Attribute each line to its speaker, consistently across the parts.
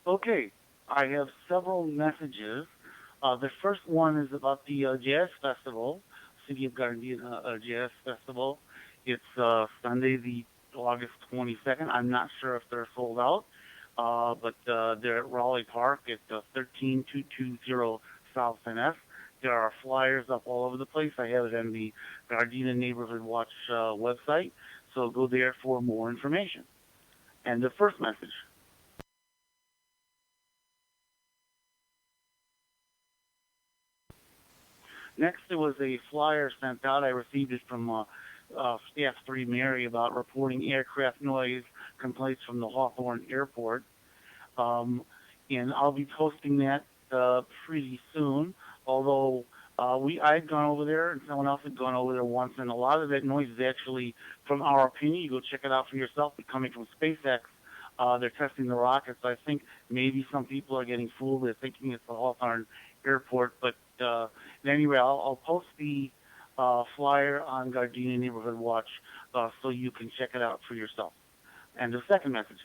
Speaker 1: Okay, I have several messages. The first one is about the Jazz Festival, City of Gardena Jazz Festival. It's Sunday, the August 22nd. I'm not sure if they're sold out, but they're at Raleigh Park at 13220 South NS. There are flyers up all over the place. I have it on the Gardena Neighborhood Watch website, so go there for more information. And the first message. Next, there was a flyer sent out. I received it from Staff 3 Mary about reporting aircraft noise complaints from the Hawthorne Airport. Um, and I'll be posting that pretty soon. Although I'd gone over there, and someone else had gone over there once, and a lot of that noise is actually, from our opinion, you go check it out for yourself, but coming from SpaceX. They're testing the rockets. I think maybe some people are getting fooled. They're thinking it's the Hawthorne Airport. But anyway, I'll post the flyer on Gardena Neighborhood Watch so you can check it out for yourself. And the second message.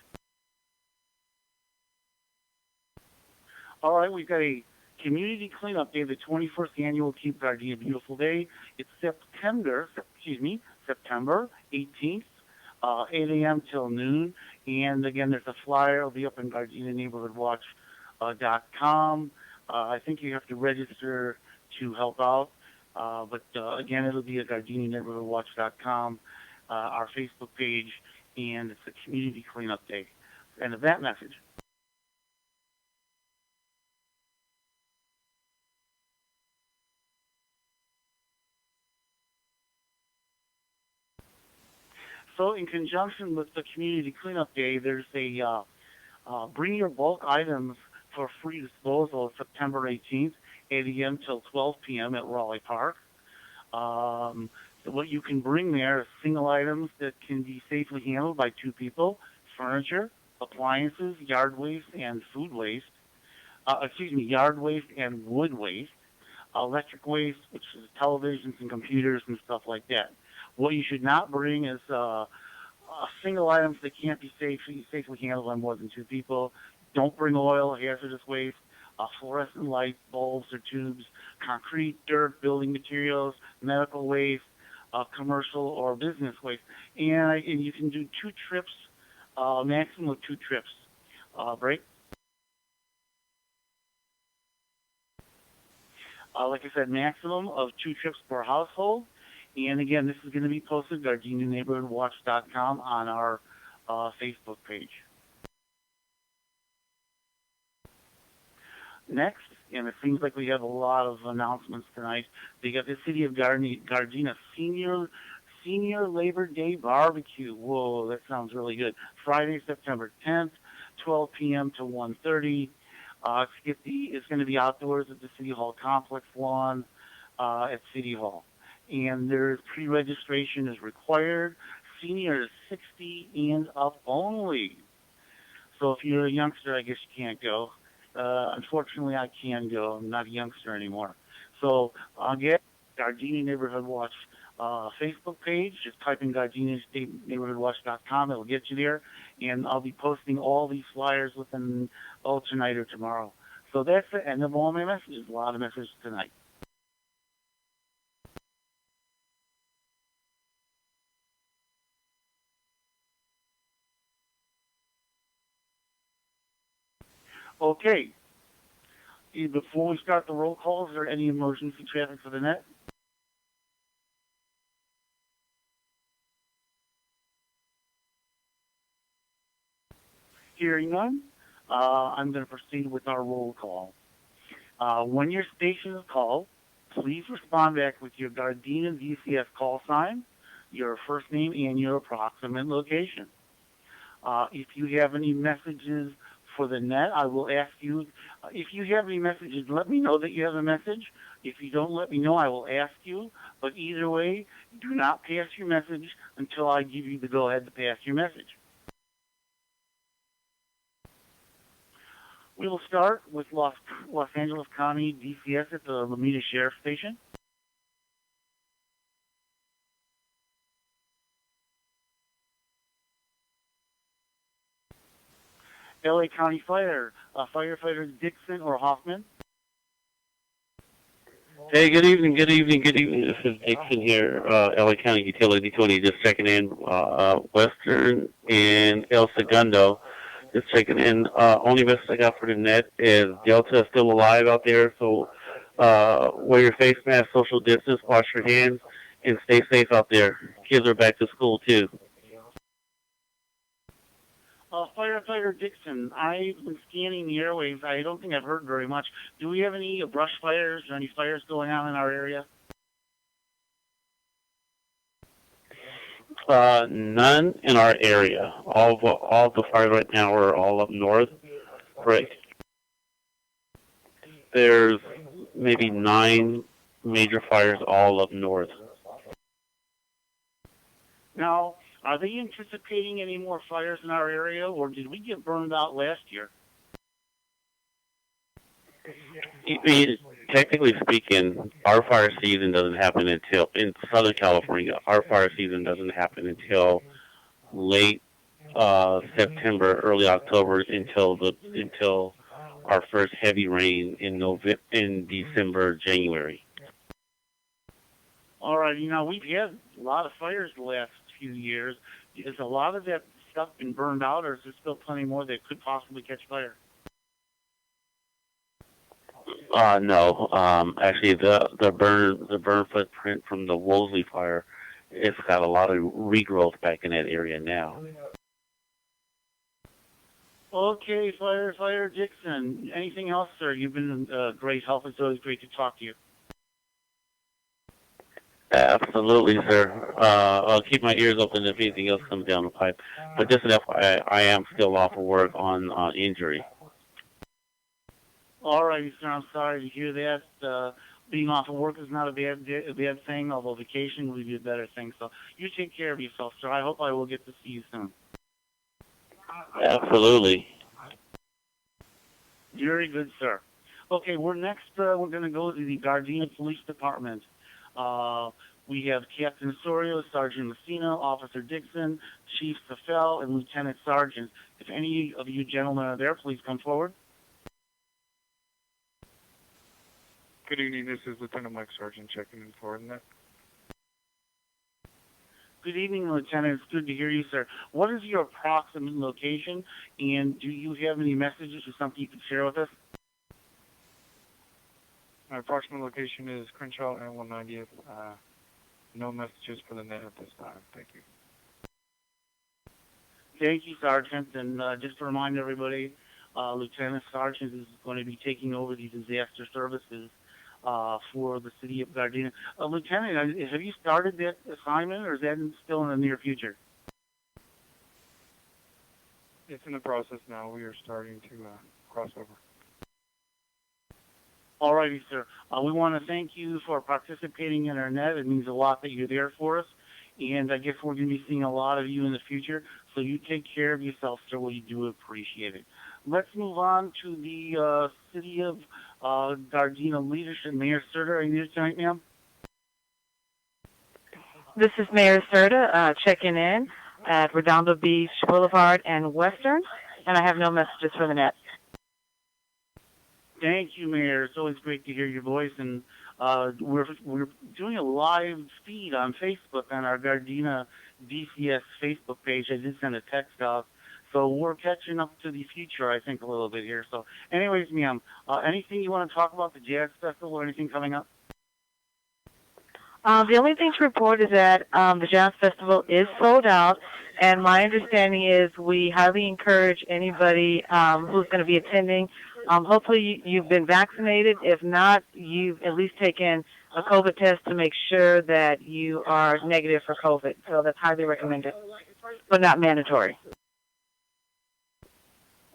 Speaker 1: All right, we've got a community cleanup day, the 21st annual Keep Gardena Beautiful Day. It's September 18th, 8 a.m. till noon. And again, there's a flyer. It'll be up in GardenaNeighborhoodWatch.com. I think you have to register to help out. But again, it'll be at GardenaNeighborhoodWatch.com, our Facebook page, and it's a community cleanup day. And of that message. So in conjunction with the community cleanup day, there's a bring your bulk items for free disposal September 18th, 8 a.m. till 12 p.m. at Raleigh Park. So what you can bring there is single items that can be safely handled by two people, furniture, appliances, yard waste, and food waste. Yard waste and wood waste, electric waste, which is televisions and computers and stuff like that. What you should not bring is single items that can't be safely handled by more than two people. Don't bring oil, hazardous waste, fluorescent lights, bulbs or tubes, concrete, dirt, building materials, medical waste, commercial or business waste. And you can do 2 trips, maximum of 2 trips. Break. Like I said, maximum of 2 trips per household. And again, this is going to be posted at GardenaNeighborhoodWatch.com on our Facebook page. Next, and it seems like we have a lot of announcements tonight. They got the City of Gardena Senior Labor Day Barbecue. Whoa, that sounds really good. Friday, September 10th, 12 p.m. to 1:30. It's going to be outdoors at the City Hall complex lawn at City Hall. And there's pre-registration is required. Seniors 60 and up only. So if you're a youngster, I guess you can't go. Unfortunately, I can go. I'm not a youngster anymore. So I'll get Gardena Neighborhood Watch Facebook page. Just type in GardenaNeighborhoodWatch.com. It'll get you there. And I'll be posting all these flyers within tonight or tomorrow. So that's the end of all my messages. A lot of messages tonight. Okay. Before we start the roll call, is there any emergency traffic for the net? Hearing none, I'm going to proceed with our roll call. When your station is called, please respond back with your Gardena DCS call sign, your first name, and your approximate location. If you have any messages for the net, I will ask you, if you have any messages, let me know that you have a message. If you don't let me know, I will ask you. But either way, do not pass your message until I give you the go-ahead to pass your message. We will start with Los Angeles County DCS at the Alameda Sheriff Station. LA County Fire, firefighters Dixon or Hoffman.
Speaker 2: Hey, good evening, good evening, good evening. This is Dixon here, LA County Utility 20, just checking in, Western and El Segundo. Just checking in. Only message I got for the net is Delta is still alive out there, so wear your face mask, social distance, wash your hands, and stay safe out there. Kids are back to school, too.
Speaker 1: Firefighter Dixon, I've been scanning the airwaves. I don't think I've heard very much. Do we have any brush fires or any fires going on in our area?
Speaker 2: None in our area. All the fires right now are all up north. Right. There's maybe 9 major fires all up north.
Speaker 1: Now, are they anticipating any more fires in our area, or did we get burned out last year?
Speaker 2: Technically speaking, our fire season doesn't happen until, in Southern California, our fire season doesn't happen until late September, early October, until our first heavy rain in December, January.
Speaker 1: All right, we've had a lot of fires the last few years. Has a lot of that stuff been burned out, or is there still plenty more that could possibly catch fire?
Speaker 2: No. Actually, the burn footprint from the Wolseley fire, it's got a lot of regrowth back in that area now.
Speaker 1: Okay, Firefighter Dixon. Anything else, sir? You've been great help. It's always great to talk to you.
Speaker 2: Absolutely, sir. I'll keep my ears open if anything else comes down the pipe. But just an FYI, I am still off of work on injury.
Speaker 1: All right, sir. I'm sorry to hear that. Being off of work is not a bad thing, although vacation would be a better thing. So you take care of yourself, sir. I hope I will get to see you soon.
Speaker 2: Absolutely.
Speaker 1: Very good, sir. Okay, we're going to go to the Gardena Police Department. We have Captain Sorio, Sergeant Messina, Officer Dixon, Chief Safel, and Lieutenant Sergeant. If any of you gentlemen are there, please come forward.
Speaker 3: Good evening, this is Lieutenant Mike Sargent checking in for that.
Speaker 1: Good evening, Lieutenant. It's good to hear you, sir. What is your approximate location, and do you have any messages or something you can share with us?
Speaker 3: My approximate location is Crenshaw and 190th. No messages for the net at this time. Thank you.
Speaker 1: Thank you, Sergeant. And just to remind everybody, Lieutenant Sergeant is going to be taking over the disaster services for the city of Gardena. Lieutenant, have you started that assignment, or is that still in the near future?
Speaker 3: It's in the process now. We are starting to cross over.
Speaker 1: All righty, sir. We want to thank you for participating in our net. It means a lot that you're there for us. And I guess we're going to be seeing a lot of you in the future. So you take care of yourself, sir. We do appreciate it. Let's move on to the City of Gardena leadership. Mayor Serta, are you here tonight, ma'am?
Speaker 4: This is Mayor Serta checking in at Redondo Beach Boulevard and Western, and I have no messages for the net.
Speaker 1: Thank you, Mayor. It's always great to hear your voice, and we're doing a live feed on Facebook on our Gardena DCS Facebook page. I did send a text out, so we're catching up to the future, I think, a little bit here. So, anyways, ma'am, anything you want to talk about the Jazz Festival or anything coming up?
Speaker 4: The only thing to report is that the Jazz Festival is sold out, and my understanding is we highly encourage anybody who's going to be attending. Hopefully you've been vaccinated. If not, you've at least taken a COVID test to make sure that you are negative for COVID. So that's highly recommended, but not mandatory.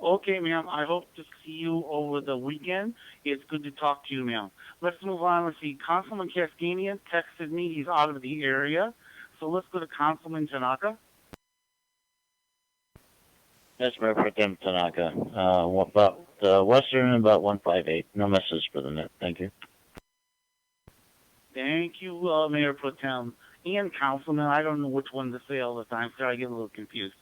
Speaker 1: Okay, ma'am. I hope to see you over the weekend. It's good to talk to you, ma'am. Let's move on. Let's see. Councilman Cascanian texted me. He's out of the area. So let's go to Councilman Tanaka.
Speaker 5: That's Mayor Pro Tem Tanaka. About Western, about 158. No message for the net. Thank you.
Speaker 1: Thank you, Mayor Pro Tem. And Councilman, I don't know which one to say all the time, so I get a little confused.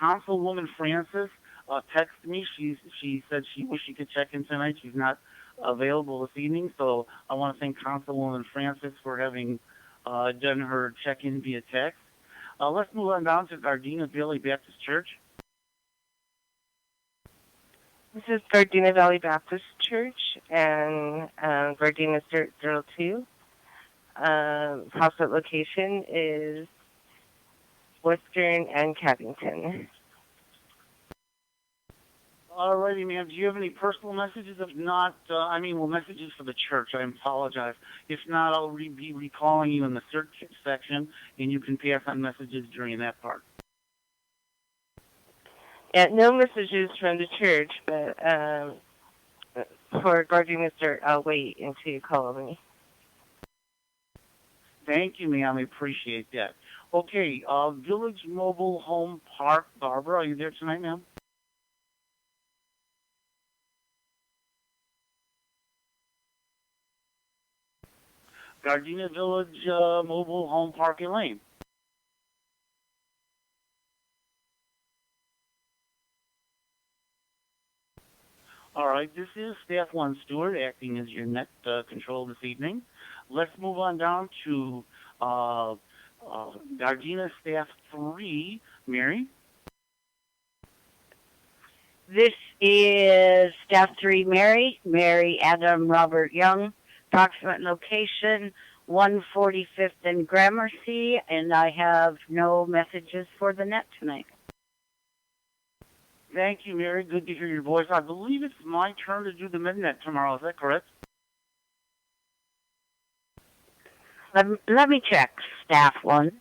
Speaker 1: Councilwoman Francis, texted me. She said she wished she could check in tonight. She's not available this evening, so I want to thank Councilwoman Francis for having done her check-in via text. Let's move on down to Gardena Valley Baptist Church.
Speaker 4: This is Gardena Valley Baptist Church and Gardena 02. Hospital location is Western and Cappington.
Speaker 1: Alrighty, ma'am. Do you have any personal messages? If not, messages for the church. I apologize. If not, I'll be recalling you in the search section, and you can pass on messages during that part.
Speaker 4: Yeah, no messages from the church, but for Gardena Sturt, I'll wait until you call me.
Speaker 1: Thank you, ma'am. I appreciate that. Okay, Village Mobile Home Park. Barbara, are you there tonight, ma'am? Gardena Village Mobile Home Park and Lane. All right, this is Staff 1 Stuart acting as your net control this evening. Let's move on down to Gardena Staff 3, Mary.
Speaker 6: This is Staff 3 Mary Adam Robert Young, approximate location 145th and Gramercy, and I have no messages for the net tonight.
Speaker 1: Thank you, Mary. Good to hear your voice. I believe it's my turn to do the midnet tomorrow. Is that correct?
Speaker 6: Let me check, Staff 1.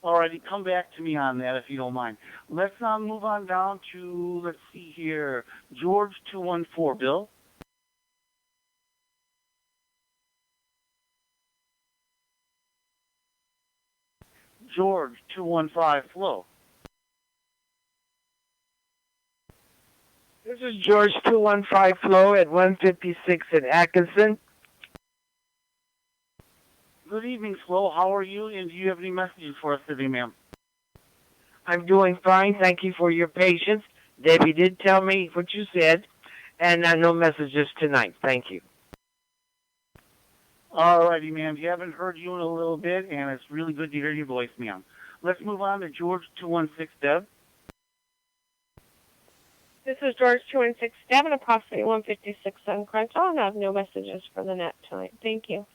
Speaker 1: All righty, come back to me on that if you don't mind. Let's move on down to, let's see here, George 214, Bill. George 215, Flo.
Speaker 7: This is George 215 Flo at 156 in Atkinson.
Speaker 1: Good evening, Flo. How are you? And do you have any messages for us today, ma'am?
Speaker 7: I'm doing fine. Thank you for your patience. Debbie did tell me what you said, and no messages tonight. Thank you.
Speaker 1: All righty, ma'am. You haven't heard you in a little bit, and it's really good to hear your voice, ma'am. Let's move on to George 216, Deb.
Speaker 8: This is George 216 Devon, approximately 156 on Crenshaw, and I have no messages for the net tonight. Thank you.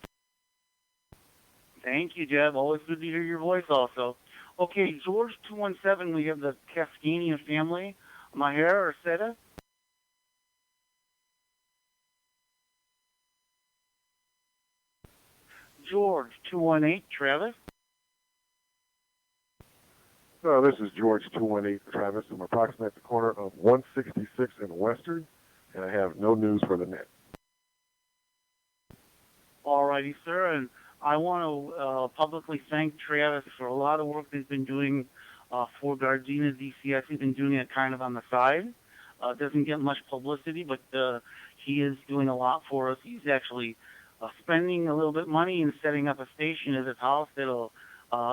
Speaker 1: Thank you, Deb. Always good to hear your voice also. Okay, George 217, we have the Cascania family. Maher Arceta. George 218, Travis.
Speaker 9: This is George 218, Travis. I'm approximately at the corner of 166 and Western, and I have no news for the net.
Speaker 1: All righty, sir. And I want to publicly thank Travis for a lot of work he's been doing for Gardena DCS. He's been doing it kind of on the side. Doesn't get much publicity, but he is doing a lot for us. He's actually spending a little bit of money and setting up a station at his house that'll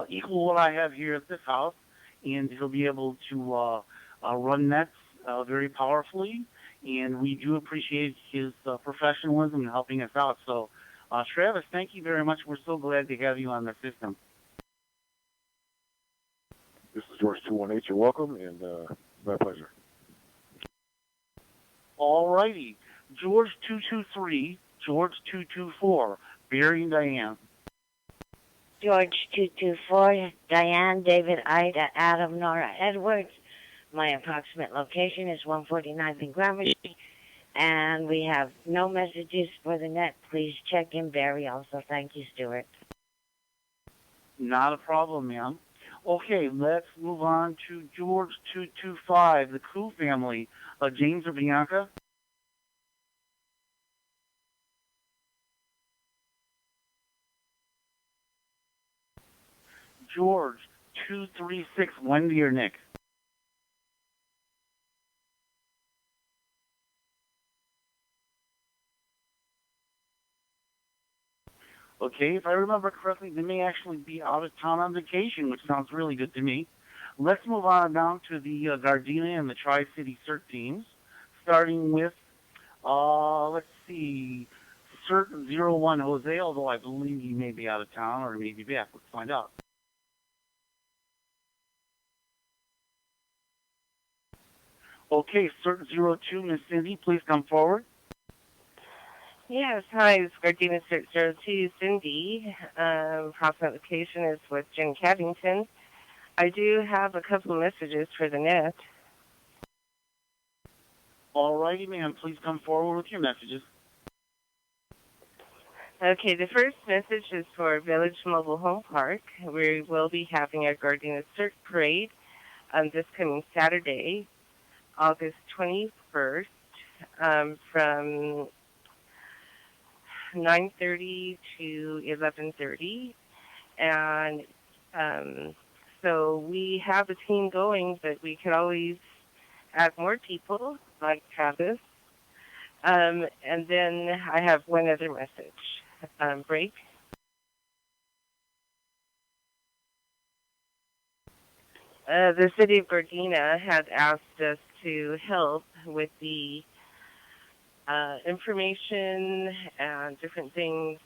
Speaker 1: equal what I have here at this house, and he'll be able to run nets very powerfully. And we do appreciate his professionalism in helping us out. So, Travis, thank you very much. We're so glad to have you on the system.
Speaker 9: This is George 218. You're welcome, and my pleasure.
Speaker 1: All righty. George 223, George 224, Barry and Diane.
Speaker 6: George 224, Diane, David, Ida, Adam, Nora, Edwards. My approximate location is 149th and Gramercy, and we have no messages for the net. Please check in, Barry. Also, thank you, Stuart.
Speaker 1: Not a problem, ma'am. Okay, let's move on to George 225, the Koo family. James or Bianca? George 236, Wendy or Nick? Okay, if I remember correctly, they may actually be out of town on vacation, which sounds really good to me. Let's move on down to the Gardena and the Tri-City CERT teams, starting with, let's see, CERT 01 Jose, although I believe he may be out of town or he may be back. Let's find out. Okay, CERT 02, Miss Cindy, please come forward.
Speaker 10: Yes, hi, it's Gardena Cert 02, Cindy. Approximate location is with Jen Caddington. I do have a couple of messages for the net.
Speaker 1: All righty, ma'am, please come forward with your messages.
Speaker 10: Okay, the first message is for Village Mobile Home Park. We will be having a Gardena Cert Parade this coming Saturday, August 21st, from 9:30 to 11:30, and so we have a team going, but we could always add more people, like Travis. And then I have one other message. Break. The city of Gardena had asked us to help with the information and different things,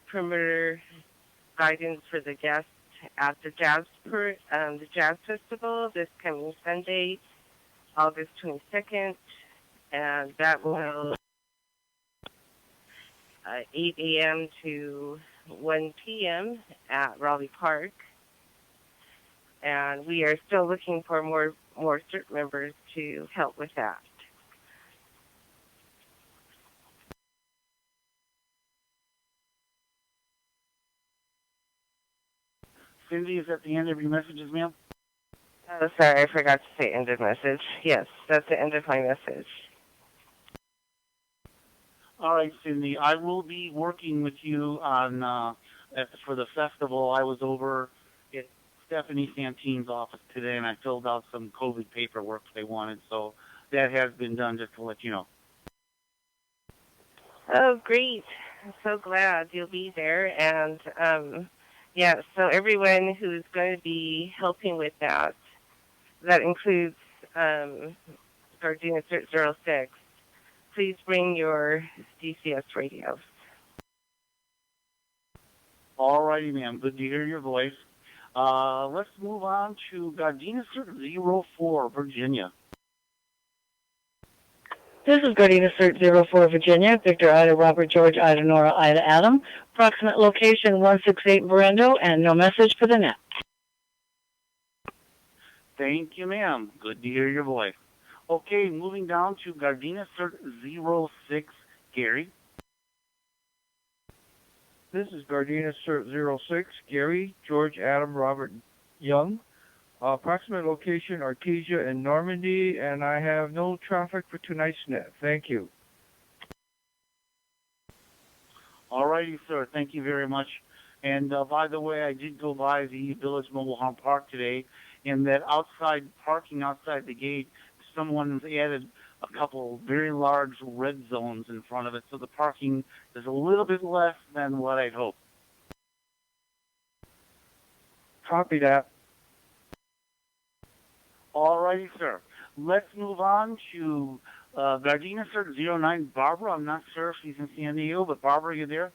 Speaker 10: perimeter guidance for the guests at the Jazz Festival this coming Sunday, August 22nd, and that will 8 a.m. to 1 p.m. at Raleigh Park. And we are still looking for more CERT members to help with that.
Speaker 1: Cindy, is that the end of your messages, ma'am?
Speaker 10: Oh, sorry, I forgot to say end of message. Yes, that's the end of my message.
Speaker 1: All right, Cindy, I will be working with you on for the festival. I was over at Stephanie Santine's office today, and I filled out some COVID paperwork they wanted, so that has been done, just to let you know.
Speaker 10: Oh, great. I'm so glad you'll be there. And, yeah, so everyone who's going to be helping with that includes Gardena Cert 06. Please bring your DCS radios.
Speaker 1: All righty, ma'am. Good to hear your voice. Let's move on to Gardena Cert 04, Virginia.
Speaker 4: This is Gardena Cert 04, Virginia. Victor Ida, Robert George, Ida Nora, Ida Adam. Approximate location 168 Brando, and no message for the net.
Speaker 1: Thank you, ma'am. Good to hear your voice. Okay, moving down to Gardena Cert 06, Gary.
Speaker 11: This is Gardena Cert 06, Gary, George, Adam, Robert, Young. Approximate location, Artesia and Normandy, and I have no traffic for tonight's net. Thank you.
Speaker 1: All righty, sir. Thank you very much. And by the way, I did go by the Village Mobile Home Park today, and that outside parking outside the gate, someone's added a couple very large red zones in front of it, so the parking is a little bit less than what I'd hoped.
Speaker 11: Copy that.
Speaker 1: All righty, sir. Let's move on to Gardena Cert 09, Barbara. I'm not sure if she's in San Diego, but Barbara, are you there?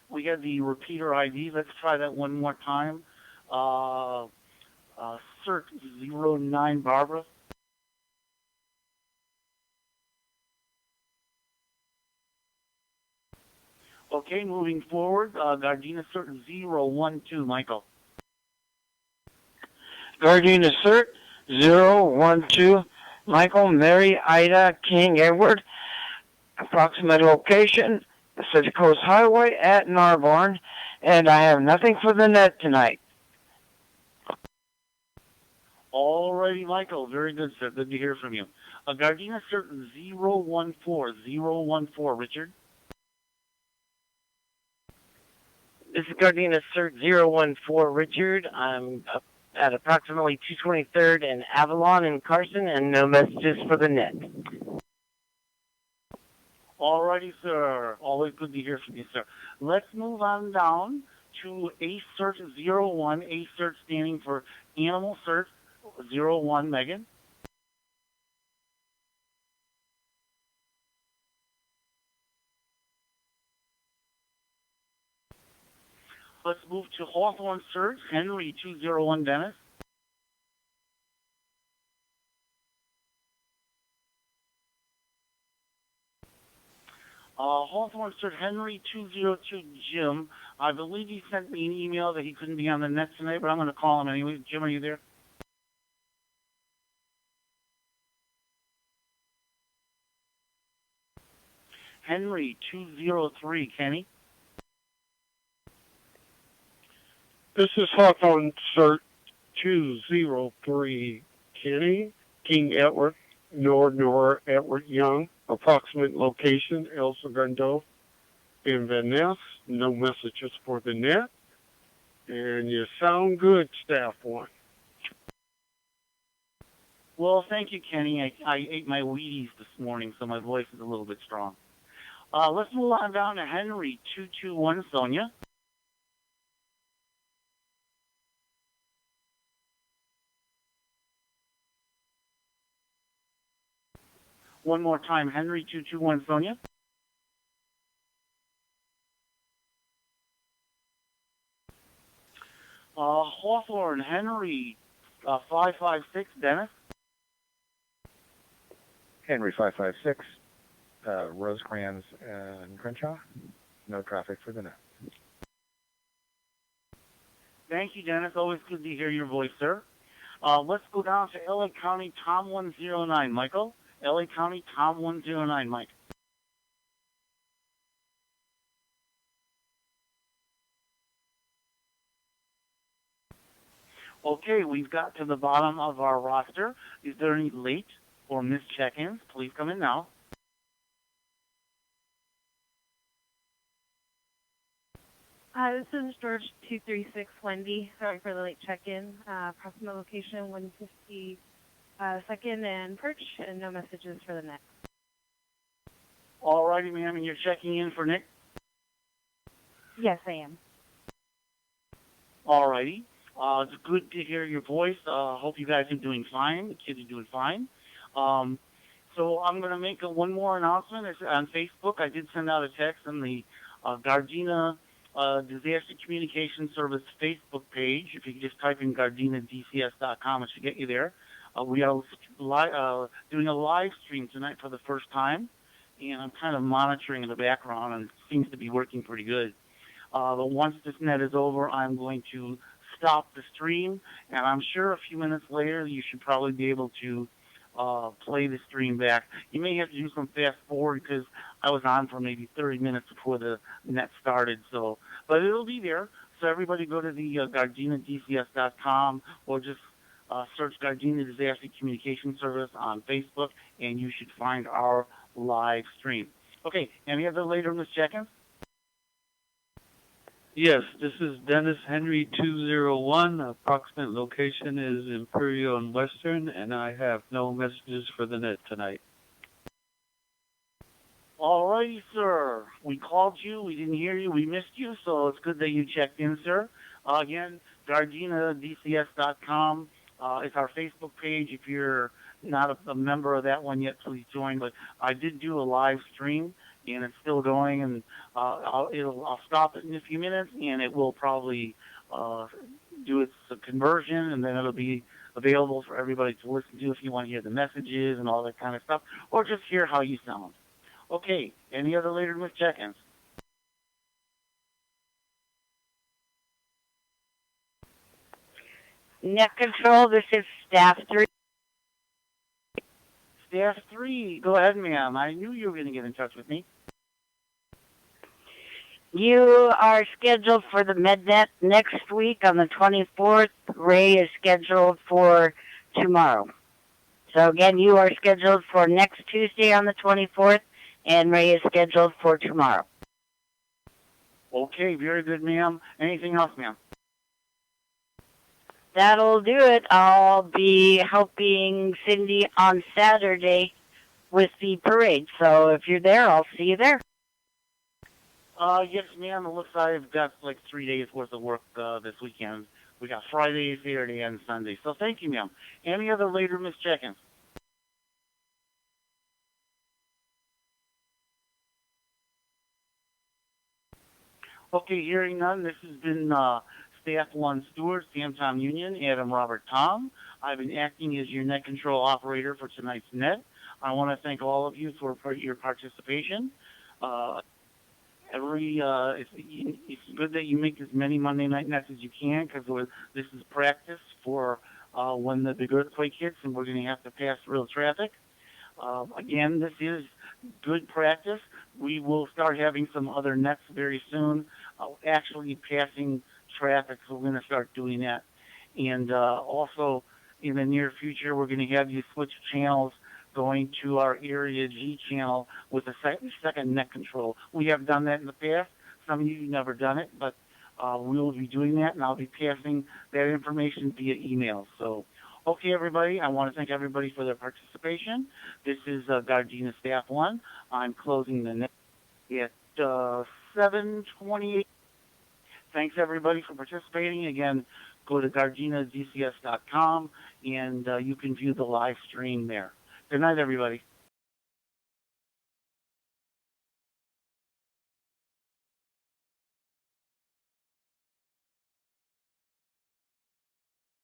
Speaker 1: We had the repeater ID. Let's try that one more time. Cert 09, Barbara. Okay, moving forward, Gardena Cert 012, Michael.
Speaker 7: Gardena Cert 012, Michael, Mary, Ida, King, Edward. Approximate location, Pacific Coast Highway at Narbonne, and I have nothing for the net tonight.
Speaker 1: All righty, Michael. Very good, sir. Good to hear from you. Gardena Cert 014, Richard.
Speaker 7: This is Gardena Cert 014, Richard. I'm at approximately 223rd and Avalon in Carson, and no messages for the net.
Speaker 1: Alrighty, sir. Always good to hear from you, sir. Let's move on down to ACERT 01. ACERT standing for Animal Cert 01, Megan. Let's move to Hawthorne Cert, Henry 201, Dennis. Hawthorne Cert, Henry 202, Jim. I believe he sent me an email that he couldn't be on the net tonight, but I'm going to call him anyway. Jim, are you there? Henry 203, Kenny.
Speaker 12: This is Hawthorne Cert 203, Kenny, King Edward, Nor Edward Young, approximate location, El Segundo, in Van Ness, no messages for the net, and you sound good, Staff One.
Speaker 1: Well, thank you, Kenny. I ate my Wheaties this morning, so my voice is a little bit strong. Let's move on down to Henry 221, Sonia. One more time, Henry 221, Sonia. Hawthorne, Henry 556, Dennis.
Speaker 13: Henry 556, Rosecrans and Crenshaw. No traffic for the net.
Speaker 1: Thank you, Dennis. Always good to hear your voice, sir. Let's go down to LA County, Tom 109, Michael. LA County, Tom 109, Mike. Okay, we've got to the bottom of our roster. Is there any late or missed check-ins? Please come in now.
Speaker 14: This is George 236 Wendy. Sorry for the late check-in. Approximate location 150 second and Perch, and no messages for the net.
Speaker 1: All righty, ma'am, and you're checking in for Nick?
Speaker 14: Yes, I am.
Speaker 1: All righty. It's good to hear your voice. Hope you guys are doing fine. The kids are doing fine. So I'm going to make one more announcement. It's on Facebook. I did send out a text on the Gardena Disaster Communication Service Facebook page. If you can just type in GardenaDCS.com, it should get you there. We are doing a live stream tonight for the first time, and I'm kind of monitoring in the background, and it seems to be working pretty good. But once this net is over, I'm going to stop the stream, and I'm sure a few minutes later you should probably be able to play the stream back. You may have to do some fast forward because I was on for maybe 30 minutes before the net started. But it'll be there. So everybody go to the GardenaDCS.com or just search Gardena Disaster Communication Service on Facebook, and you should find our live stream. Okay, any other later missed check-ins?
Speaker 15: Yes, this is Dennis Henry 201. Approximate location is Imperial and Western, and I have no messages for the net tonight.
Speaker 1: All righty, sir. We called you. We didn't hear you. We missed you, so it's good that you checked in, sir. Again, GardenaDCS.com is our Facebook page. If you're not a member of that one yet, please join. But I did do a live stream, and it's still going, and I'll stop it in a few minutes, and it will probably do its conversion, and then it'll be available for everybody to listen to if you want to hear the messages and all that kind of stuff, or just hear how you sound. Okay, any other later missed check-ins?
Speaker 6: Net control, this is Staff 3.
Speaker 1: Staff 3, go ahead, ma'am. I knew you were going to get in touch with me.
Speaker 6: You are scheduled for the MedNet next week on the 24th. Ray is scheduled for tomorrow. So again, you are scheduled for next Tuesday on the 24th, and Ray is scheduled for tomorrow.
Speaker 1: Okay, very good, ma'am. Anything else, ma'am?
Speaker 6: That'll do it. I'll be helping Cindy on Saturday with the parade. So if you're there, I'll see you there.
Speaker 1: Yes, ma'am. It looks like I've got like 3 days worth of work this weekend. We got Friday, Saturday, and Sunday. So thank you, ma'am. Any other later missed check-ins? Okay, hearing none, this has been Staff 1 Stuart, Sam Tom Union, Adam Robert Tom. I've been acting as your net control operator for tonight's net. I want to thank all of you for your participation. It's good that you make as many Monday night nets as you can, because this is practice for when the big earthquake hits and we're going to have to pass real traffic. Again, this is good practice. We will start having some other nets very soon, actually passing traffic, so we're going to start doing that. And also, in the near future, we're going to have you switch channels going to our Area G channel with a second net control. We have done that in the past. Some of you have never done it, but we will be doing that, and I'll be passing that information via email. So, okay, everybody, I want to thank everybody for their participation. This is Gardena Staff 1. I'm closing the net at 7:28. Thanks, everybody, for participating. Again, go to GardenaDCS.com, and you can view the live stream there. Good night, everybody.